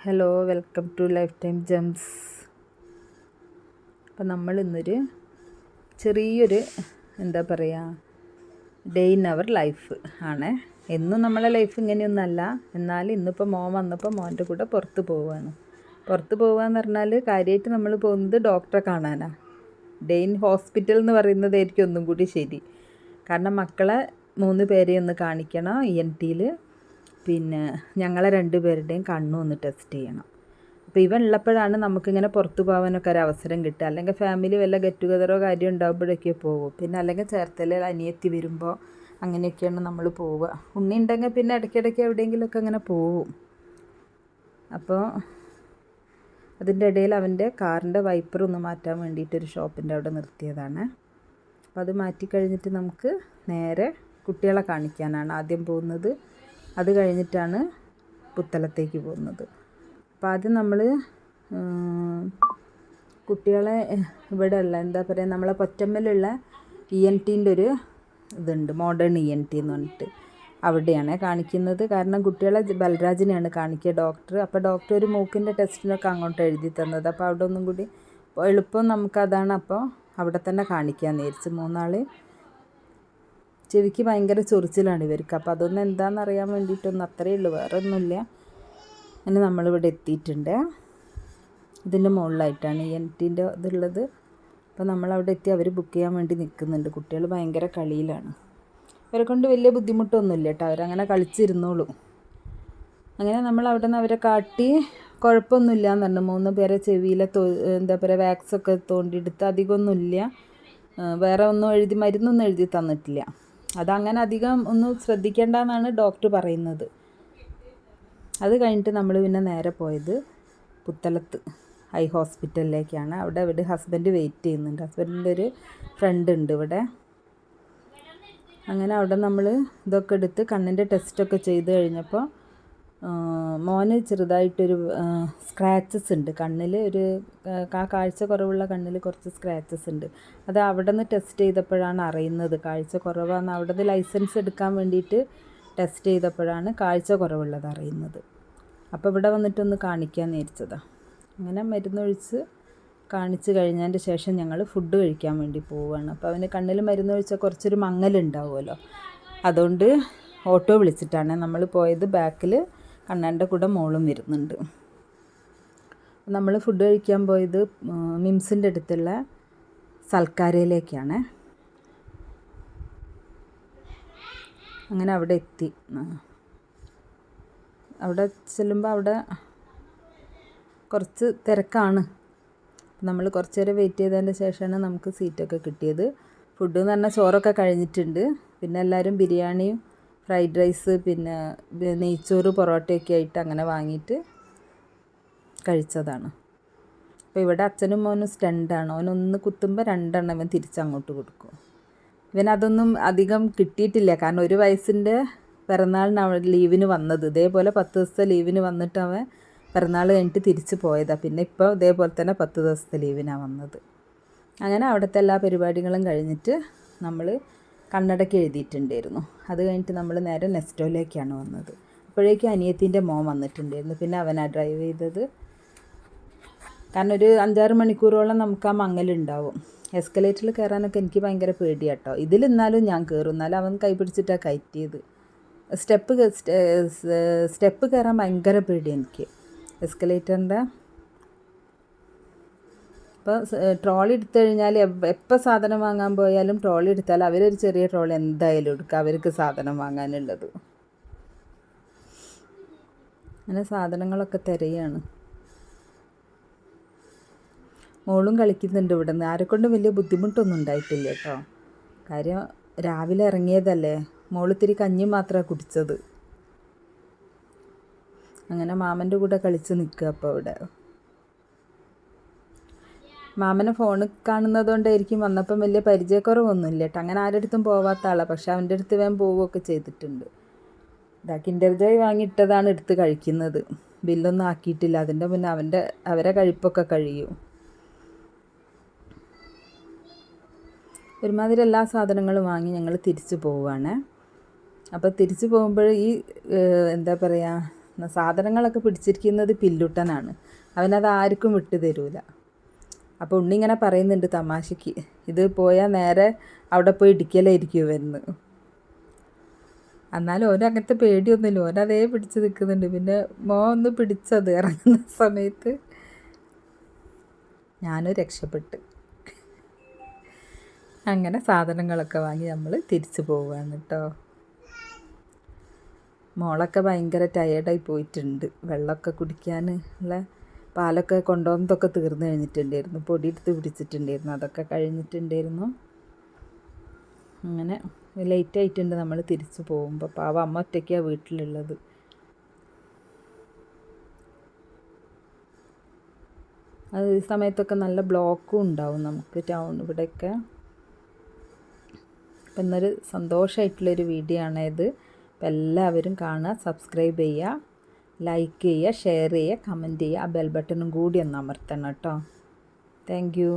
Hello, welcome to Lifetime Gems. അപ്പം നമ്മൾ ഇന്നൊരു ചെറിയൊരു ഡേ ഇൻ അവർ ലൈഫ് ആണ്. എന്നും നമ്മളെ ലൈഫ് ഇങ്ങനെയൊന്നല്ല. എന്നാൽ ഇന്നിപ്പോൾ മോൻ വന്നപ്പോൾ മോൻ്റെ കൂടെ പുറത്ത് പോവുകയാണ്. പുറത്ത് പോകുകയെന്ന് പറഞ്ഞാൽ കാര്യമായിട്ട് നമ്മൾ പോകുന്നത് ഡോക്ടറെ കാണാനാണ്. ഡേ ഇൻ ഹോസ്പിറ്റൽ എന്ന് പറയുന്നതായിരിക്കും ഒന്നും കൂടി ശരി. കാരണം മക്കളെ 3 പേരെ ഒന്ന് കാണിക്കണം ENT-യിൽ. പിന്നെ ഞങ്ങളെ 2 പേരുടെയും കണ്ണും ഒന്ന് ടെസ്റ്റ് ചെയ്യണം. അപ്പോൾ ഇവ ഉള്ളപ്പോഴാണ് നമുക്കിങ്ങനെ പുറത്ത് പോകാനൊക്കെ ഒരു അവസരം കിട്ടുക. അല്ലെങ്കിൽ ഫാമിലി വല്ല ഗെറ്റ് ടുഗതറോ കാര്യം ഉണ്ടാകുമ്പോഴൊക്കെ പോകും. പിന്നെ അല്ലെങ്കിൽ ചേർത്തല അനിയത്തി വരുമ്പോൾ അങ്ങനെയൊക്കെയാണ് നമ്മൾ പോവുക. ഉണ്ണി ഉണ്ടെങ്കിൽ പിന്നെ ഇടയ്ക്കിടയ്ക്ക് എവിടെയെങ്കിലുമൊക്കെ അങ്ങനെ പോവും. അപ്പോൾ അതിൻ്റെ ഇടയിൽ അവൻ്റെ കാറിൻ്റെ വൈപ്പർ ഒന്ന് മാറ്റാൻ വേണ്ടിയിട്ടൊരു ഷോപ്പിൻ്റെ അവിടെ നിർത്തിയതാണ്. അപ്പോൾ അത് മാറ്റിക്കഴിഞ്ഞിട്ട് നമുക്ക് നേരെ കുട്ടികളെ കാണിക്കാനാണ് ആദ്യം പോകുന്നത്. അത് കഴിഞ്ഞിട്ടാണ് പുത്തലത്തേക്ക് പോകുന്നത്. അപ്പോൾ ആദ്യം നമ്മൾ കുട്ടികളെ ഇവിടെ ഉള്ള നമ്മളെ പൊറ്റമ്മലുള്ള ENT-ൻ്റെ ഒരു ഇതുണ്ട്, മോഡേൺ ENT എന്ന് പറഞ്ഞിട്ട്. അവിടെയാണ് കാണിക്കുന്നത്. കാരണം കുട്ടികളെ ബൽരാജിനെയാണ് കാണിക്കുക ഡോക്ടർ. അപ്പോൾ ഡോക്ടർ ഒരു മൂക്കിൻ്റെ ടെസ്റ്റിനൊക്കെ അങ്ങോട്ട് എഴുതി തന്നത്. അപ്പോൾ അവിടെ ഒന്നും കൂടി എളുപ്പം നമുക്കതാണ്. അപ്പോൾ അവിടെ തന്നെ കാണിക്കാമെന്ന് വിചാരിച്ചു. 3 ചെവിക്ക് ഭയങ്കര ചൊറിച്ചിലാണ് ഇവർക്ക്. അപ്പോൾ അതൊന്നും എന്താണെന്നറിയാൻ വേണ്ടിയിട്ടൊന്നും അത്രയേ ഉള്ളൂ, വേറെ ഒന്നുമില്ല. അങ്ങനെ നമ്മളിവിടെ എത്തിയിട്ടുണ്ട്. ഇതിൻ്റെ മുകളിലായിട്ടാണ് ENT-ൻ്റെ ഇതുള്ളത്. അപ്പോൾ നമ്മളവിടെ എത്തി. അവർ ബുക്ക് ചെയ്യാൻ വേണ്ടി നിൽക്കുന്നുണ്ട്. കുട്ടികൾ ഭയങ്കര കളിയിലാണ്. അവരെ കൊണ്ട് വലിയ ബുദ്ധിമുട്ടൊന്നുമില്ല കേട്ടോ, അവരങ്ങനെ കളിച്ചിരുന്നോളൂ. അങ്ങനെ നമ്മൾ അവിടെ നിന്ന് അവരെ കാട്ടി കുഴപ്പമൊന്നുമില്ല എന്ന് പറഞ്ഞു. 3 പേരെ ചെവിയിലെ വാക്സൊക്കെ തോണ്ടിയെടുത്ത് അധികമൊന്നുമില്ല. വേറെ ഒന്നും മരുന്നൊന്നും എഴുതി തന്നിട്ടില്ല. അതങ്ങനെ അധികം ഒന്നും ശ്രദ്ധിക്കേണ്ടെന്നാണ് ഡോക്ടർ പറയുന്നത്. അത് കഴിഞ്ഞിട്ട് നമ്മൾ പിന്നെ നേരെ പോയത് പുത്തലത്ത് ഐ ഹോസ്പിറ്റലിലേക്കാണ്. അവിടെ ഹസ്ബൻഡ് വെയിറ്റ് ചെയ്യുന്നുണ്ട്. ഹസ്ബൻഡിൻ്റെ ഒരു ഫ്രണ്ട് ഉണ്ട് ഇവിടെ. അങ്ങനെ അവിടെ നമ്മൾ ഇതൊക്കെ എടുത്ത് കണ്ണിൻ്റെ ടെസ്റ്റൊക്കെ ചെയ്ത് കഴിഞ്ഞപ്പോൾ മോന് ചെറുതായിട്ടൊരു സ്ക്രാച്ചസ് ഉണ്ട് കണ്ണിൽ. കാഴ്ച കുറവുള്ള കണ്ണിൽ കുറച്ച് സ്ക്രാച്ചസ് ഉണ്ട്. അത് അവിടെ നിന്ന് ടെസ്റ്റ് ചെയ്തപ്പോഴാണ് അറിയുന്നത് കാഴ്ച കുറവാണെന്ന്. അവിടെ നിന്ന് ലൈസൻസ് എടുക്കാൻ വേണ്ടിയിട്ട് ടെസ്റ്റ് ചെയ്തപ്പോഴാണ് കാഴ്ച കുറവുള്ളത് അറിയുന്നത്. അപ്പോൾ ഇവിടെ വന്നിട്ടൊന്ന് കാണിക്കാമെന്ന് വിചാരിച്ചതാണ്. അങ്ങനെ മരുന്നൊഴിച്ച് കാണിച്ച് കഴിഞ്ഞതിൻ്റെ ശേഷം ഞങ്ങൾ ഫുഡ് കഴിക്കാൻ വേണ്ടി പോവുകയാണ്. അപ്പോൾ അവന് കണ്ണിൽ മരുന്നൊഴിച്ചാൽ കുറച്ചൊരു മങ്ങലുണ്ടാവുമല്ലോ. അതുകൊണ്ട് ഓട്ടോ വിളിച്ചിട്ടാണ് നമ്മൾ പോയത്. ബാക്കിൽ കണ്ണൻ്റെ കൂടെ മോളും വരുന്നുണ്ട്. നമ്മൾ ഫുഡ് കഴിക്കാൻ പോയത് മിംസിൻ്റെ അടുത്തുള്ള സൽക്കാരയിലേക്കാണ്. അങ്ങനെ അവിടെ എത്തി. അവിടെ ചെല്ലുമ്പോൾ അവിടെ കുറച്ച് തിരക്കാണ്. നമ്മൾ കുറച്ച് നേരം വെയിറ്റ് ചെയ്തതിൻ്റെ ശേഷമാണ് നമുക്ക് സീറ്റൊക്കെ കിട്ടിയത്. ഫുഡ് എന്ന് പറഞ്ഞാൽ ചോറൊക്കെ കഴിഞ്ഞിട്ടുണ്ട്. പിന്നെ എല്ലാവരും ബിരിയാണിയും ഫ്രൈഡ് റൈസ് പിന്നെ നെയ്ച്ചോറ് പൊറോട്ടയൊക്കെ ആയിട്ട് അങ്ങനെ വാങ്ങിയിട്ട് കഴിച്ചതാണ്. അപ്പോൾ ഇവിടെ അച്ഛനും മോനും സ്റ്റണ്ടാണ്. ഓനൊന്ന് കുത്തുമ്പോൾ 2 ഇവൻ തിരിച്ചങ്ങോട്ട് കൊടുക്കും. ഇവനതൊന്നും അധികം കിട്ടിയിട്ടില്ല. കാരണം 1 വയസ്സിൻ്റെ പിറന്നാളിന് അവൻ ലീവിന് വന്നത്. ഇതേപോലെ 10 ദിവസത്തെ ലീവിന് വന്നിട്ട് അവൻ പിറന്നാൾ കഴിഞ്ഞിട്ട് തിരിച്ച് പോയതാണ്. പിന്നെ ഇപ്പോൾ ഇതേപോലെ തന്നെ 10 ദിവസത്തെ ലീവിനാണ് വന്നത്. അങ്ങനെ അവിടുത്തെ എല്ലാ പരിപാടികളും കഴിഞ്ഞിട്ട് നമ്മൾ കണ്ണടയ്ക്ക് എഴുതിയിട്ടുണ്ടായിരുന്നു. അത് കഴിഞ്ഞിട്ട് നമ്മൾ നേരെ നെസ്റ്റോയിലേക്കാണ് വന്നത്. അപ്പോഴേക്കും അനിയത്തിൻ്റെ മോൻ വന്നിട്ടുണ്ടായിരുന്നു. പിന്നെ അവനാണ് ഡ്രൈവ് ചെയ്തത്. കാരണം ഒരു 5-6 മണിക്കൂറോളം നമുക്ക് ആ മങ്ങലുണ്ടാവും. എസ്കലേറ്ററിൽ കയറാനൊക്കെ എനിക്ക് ഭയങ്കര പേടിയാട്ടോ. ഇതിലെന്നാലും ഞാൻ കയറും. എന്നാലും അവൻ കൈ പിടിച്ചിട്ടാണ് കയറ്റിയത്. സ്റ്റെപ്പ് കയറാൻ ഭയങ്കര പേടി എനിക്ക് എസ്കലേറ്ററിൻ്റെ. അപ്പോൾ ട്രോളി എടുത്തു കഴിഞ്ഞാൽ എപ്പോൾ സാധനം വാങ്ങാൻ പോയാലും ട്രോളി എടുത്താൽ അവരൊരു ചെറിയ ട്രോളി എന്തായാലും എടുക്കുക, അവർക്ക് സാധനം വാങ്ങാനുള്ളത്. അങ്ങനെ സാധനങ്ങളൊക്കെ തിരയാണ്. മോളും കളിക്കുന്നുണ്ട് ഇവിടെ നിന്ന്. ആരെക്കൊണ്ടും വലിയ ബുദ്ധിമുട്ടൊന്നും ഉണ്ടായിട്ടില്ല കേട്ടോ. കാര്യം രാവിലെ ഇറങ്ങിയതല്ലേ. മോളിത്തിരി കഞ്ഞി മാത്രമാണ് കുടിച്ചത്. അങ്ങനെ മാമൻ്റെ കൂടെ കളിച്ച് നിൽക്കുക. അപ്പോൾ ഇവിടെ മാമനെ ഫോൺ കാണുന്നതുകൊണ്ടായിരിക്കും വന്നപ്പം വലിയ പരിചയക്കുറവൊന്നുമില്ല കേട്ടോ. അങ്ങനെ ആരുടെ അടുത്തും പോവാത്ത ആളാണ്. പക്ഷെ അവൻ്റെ അടുത്ത് വേഗം പോവുകയൊക്കെ ചെയ്തിട്ടുണ്ട്. കിൻഡർ ജോയ് വാങ്ങിയിട്ടതാണ് എടുത്ത് കഴിക്കുന്നത്. ബില്ലൊന്നും ആക്കിയിട്ടില്ല. അതിൻ്റെ മുന്നേ അവരെ കഴിപ്പൊക്കെ കഴിയും. ഒരുമാതിരി എല്ലാ സാധനങ്ങളും വാങ്ങി ഞങ്ങൾ തിരിച്ചു പോവുകയാണ്. അപ്പോൾ തിരിച്ചു പോകുമ്പോൾ ഈ സാധനങ്ങളൊക്കെ പിടിച്ചിരിക്കുന്നത് പില്ലുട്ടനാണ്. അവനത് ആർക്കും വിട്ടു തരൂല. അപ്പോൾ ഉണ്ണി ഇങ്ങനെ പറയുന്നുണ്ട് തമാശയ്ക്ക്, ഇത് പോയാൽ നേരെ അവിടെ പോയി ഇടിക്കലായിരിക്കുമെന്ന്. എന്നാലും ഓൻ അങ്ങനത്തെ പേടിയൊന്നുമില്ല, ഓനതേ പിടിച്ച് നിൽക്കുന്നുണ്ട്. പിന്നെ ഒന്ന് പിടിച്ചത് ഇറങ്ങുന്ന സമയത്ത് ഞാനും രക്ഷപ്പെട്ട്. അങ്ങനെ സാധനങ്ങളൊക്കെ വാങ്ങി നമ്മൾ തിരിച്ചു പോവുകയാണ് കേട്ടോ. മോളൊക്കെ ഭയങ്കര ടയേർഡായി പോയിട്ടുണ്ട്. വെള്ളമൊക്കെ കുടിക്കാൻ ഉള്ള പാലൊക്കെ കൊണ്ടുവന്നതൊക്കെ തീർന്നു കഴിഞ്ഞിട്ടുണ്ടായിരുന്നു. പൊടി എടുത്ത് പിടിച്ചിട്ടുണ്ടായിരുന്നു, അതൊക്കെ കഴിഞ്ഞിട്ടുണ്ടായിരുന്നു. അങ്ങനെ ലേറ്റായിട്ടുണ്ട് നമ്മൾ തിരിച്ചു പോകുമ്പോൾ. പാവം അമ്മ ഒറ്റയ്ക്കാണ് വീട്ടിലുള്ളത്. അത് ഈ സമയത്തൊക്കെ നല്ല ബ്ലോക്കും ഉണ്ടാവും നമുക്ക് ടൗൺ ഇവിടെയൊക്കെ. അപ്പം ഇന്നൊരു സന്തോഷമായിട്ടുള്ളൊരു വീഡിയോ ആണ് ഇത്. അപ്പം എല്ലാവരും കാണുക, സബ്സ്ക്രൈബ് ചെയ്യുക, ലൈക്ക് ചെയ്യുക, ഷെയർ ചെയ്യുക, കമൻറ്റ് ചെയ്യുക. ആ ബെൽ ബട്ടണും കൂടി ഒന്ന് അമർത്തണം കേട്ടോ. Thank you.